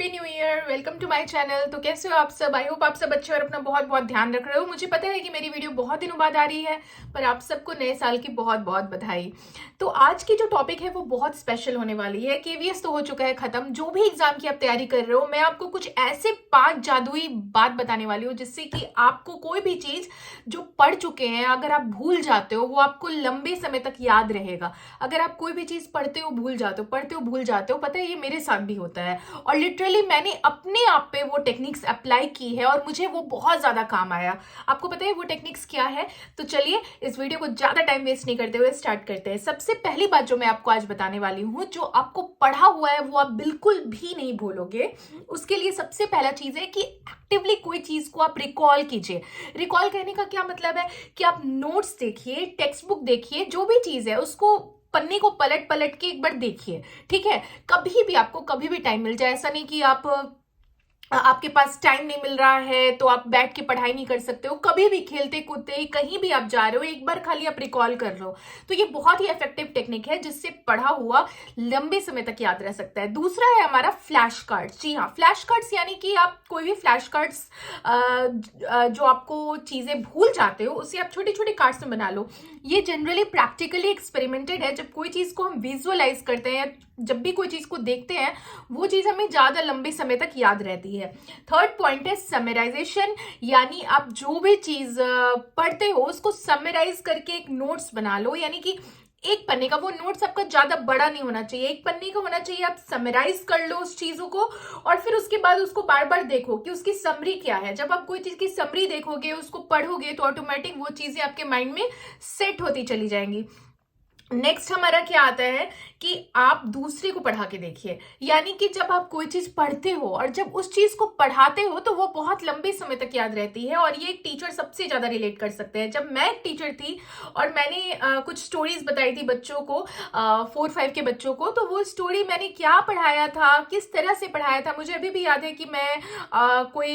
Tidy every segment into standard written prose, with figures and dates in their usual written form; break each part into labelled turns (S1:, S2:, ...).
S1: Happy new year. Welcome to my channel. तो कैसे हो आप सब? आई होप आप सब अच्छे और अपना बहुत बहुत ध्यान रख रहे हो। मुझे पता है कि मेरी वीडियो बहुत दिनों बाद आ रही है, पर आप सबको नए साल की बहुत बहुत बधाई। तो आज की जो टॉपिक है वो बहुत स्पेशल होने वाली है। केवीएस तो हो चुका है खत्म। जो भी एग्जाम की आप तैयारी कर रहे हो, मैं आपको कुछ ऐसे 5 जादुई बात बताने वाली हूँ जिससे कि आपको कोई भी चीज जो पढ़ चुके हैं अगर आप भूल जाते हो वो आपको लंबे समय तक याद रहेगा। अगर आप कोई भी चीज पढ़ते हो भूल जाते हो, पढ़ते हो भूल जाते हो, पता है ये मेरे साथ भी होता है और लिटरली मैंने अपने आप पे वो टेक्निक्स अप्लाई की है और मुझे वो बहुत ज्यादा काम आया। आपको पता है वो टेक्निक्स क्या है? तो चलिए इस वीडियो को ज्यादा टाइम वेस्ट नहीं करते हुए स्टार्ट करते हैं। सबसे पहली बात जो मैं आपको आज बताने वाली हूँ, जो आपको पढ़ा हुआ है वो आप बिल्कुल भी नहीं भूलोगे। उसके लिए सबसे पहला चीज है कि एक्टिवली कोई चीज को आप रिकॉल कीजिए। रिकॉल कहने का क्या मतलब है कि आप नोट्स देखिए, टेक्स्ट बुक देखिए, जो भी चीज है उसको पन्ने को पलट पलट के एक बार देखिए। ठीक है? कभी भी आपको कभी भी टाइम मिल जाए, ऐसा नहीं कि आपके पास टाइम नहीं मिल रहा है तो आप बैठ के पढ़ाई नहीं कर सकते हो। कभी भी खेलते कूदते कहीं भी आप जा रहे हो, एक बार खाली आप रिकॉल कर लो। तो ये बहुत ही इफेक्टिव टेक्निक है जिससे पढ़ा हुआ लंबे समय तक याद रह सकता है। दूसरा है हमारा फ्लैश कार्ड्स। जी हाँ, फ्लैश कार्ड्स यानी कि आप कोई भी फ्लैश कार्ड्स जो आपको चीजें भूल जाते हो उसे आप छोटे छोटे कार्ड्स में बना लो। ये जनरली प्रैक्टिकली एक्सपेरिमेंटेड है। जब कोई चीज को हम विजुअलाइज करते हैं, जब भी कोई चीज को देखते हैं, वो चीज हमें ज्यादा लंबे समय तक याद रहती है। थर्ड पॉइंट है समराइजेशन, यानी आप जो भी चीज पढ़ते हो उसको समराइज करके एक नोट्स बना लो। यानी कि एक पन्ने का वो नोट्स आपका ज्यादा बड़ा नहीं होना चाहिए, एक पन्ने का होना चाहिए। आप समराइज कर लो उस चीजों को और फिर उसके बाद उसको बार बार देखो कि उसकी समरी क्या है। जब आप कोई चीज की समरी देखोगे, उसको पढ़ोगे, तो ऑटोमेटिक वो चीजें आपके माइंड में सेट होती चली जाएंगी। नेक्स्ट हमारा क्या आता है कि आप दूसरे को पढ़ा के देखिए। यानी कि जब आप कोई चीज पढ़ते हो और जब उस चीज को पढ़ाते हो तो वो बहुत लंबे समय तक याद रहती है। और ये एक टीचर सबसे ज्यादा रिलेट कर सकते हैं। जब मैं एक टीचर थी और मैंने कुछ स्टोरीज बताई थी बच्चों को, 4-5 के बच्चों को, तो वो स्टोरी मैंने क्या पढ़ाया था, किस तरह से पढ़ाया था, मुझे अभी भी याद है कि मैं कोई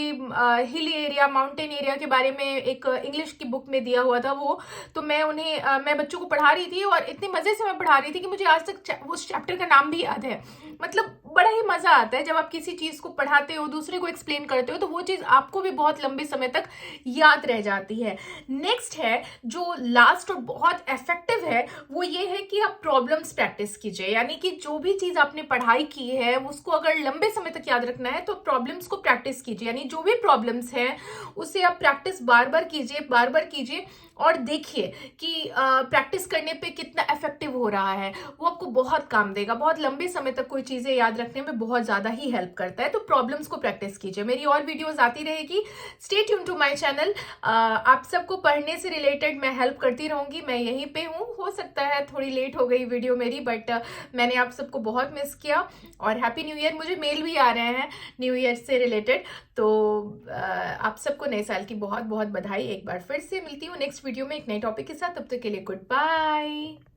S1: हिल एरिया, माउंटेन एरिया के बारे में एक इंग्लिश की बुक में दिया हुआ था वो। तो मैं उन्हें मैं बच्चों को पढ़ा रही थी और इतने मजे से मैं पढ़ा रही थी कि मुझे आज तक उस चैप्टर का नाम भी याद है। मतलब बड़ा ही मजा आता है जब आप किसी चीज को पढ़ाते हो, दूसरे को एक्सप्लेन करते हो, तो वो चीज आपको भी बहुत लंबे समय तक याद रह जाती है। नेक्स्ट है जो लास्ट और बहुत इफेक्टिव है, वो ये है कि आप प्रॉब्लम्स प्रैक्टिस कीजिए। यानी कि जो भी चीज आपने पढ़ाई की है उसको अगर लंबे समय तक याद रखना है तो प्रॉब्लम्स को प्रैक्टिस कीजिए। यानी जो भी प्रॉब्लम्स हैं उसे आप प्रैक्टिस बार बार कीजिए, बार बार कीजिए और देखिए कि प्रैक्टिस करने पे कितना इफेक्टिव हो रहा है। वो आपको बहुत काम देगा, बहुत लंबे समय तक कोई चीजें याद रखने में बहुत ज्यादा ही हेल्प करता है। तो प्रॉब्लम्स को प्रैक्टिस कीजिए। मेरी और वीडियोस आती रहेगी, stay tune to my channel. आप सबको पढ़ने से रिलेटेड मैं हेल्प करती रहूंगी, मैं यहीं पे हूँ। हो सकता है थोड़ी लेट हो गई वीडियो मेरी, बट मैंने आप सबको बहुत मिस किया। और हैप्पी न्यू ईयर, मुझे मेल भी आ रहे हैं न्यू ईयर से रिलेटेड। तो आप सबको नए साल की बहुत बहुत बधाई। एक बार फिर से मिलती हूँ नेक्स्ट वीडियो में एक नए टॉपिक के साथ। तब तक के लिए गुड बाय।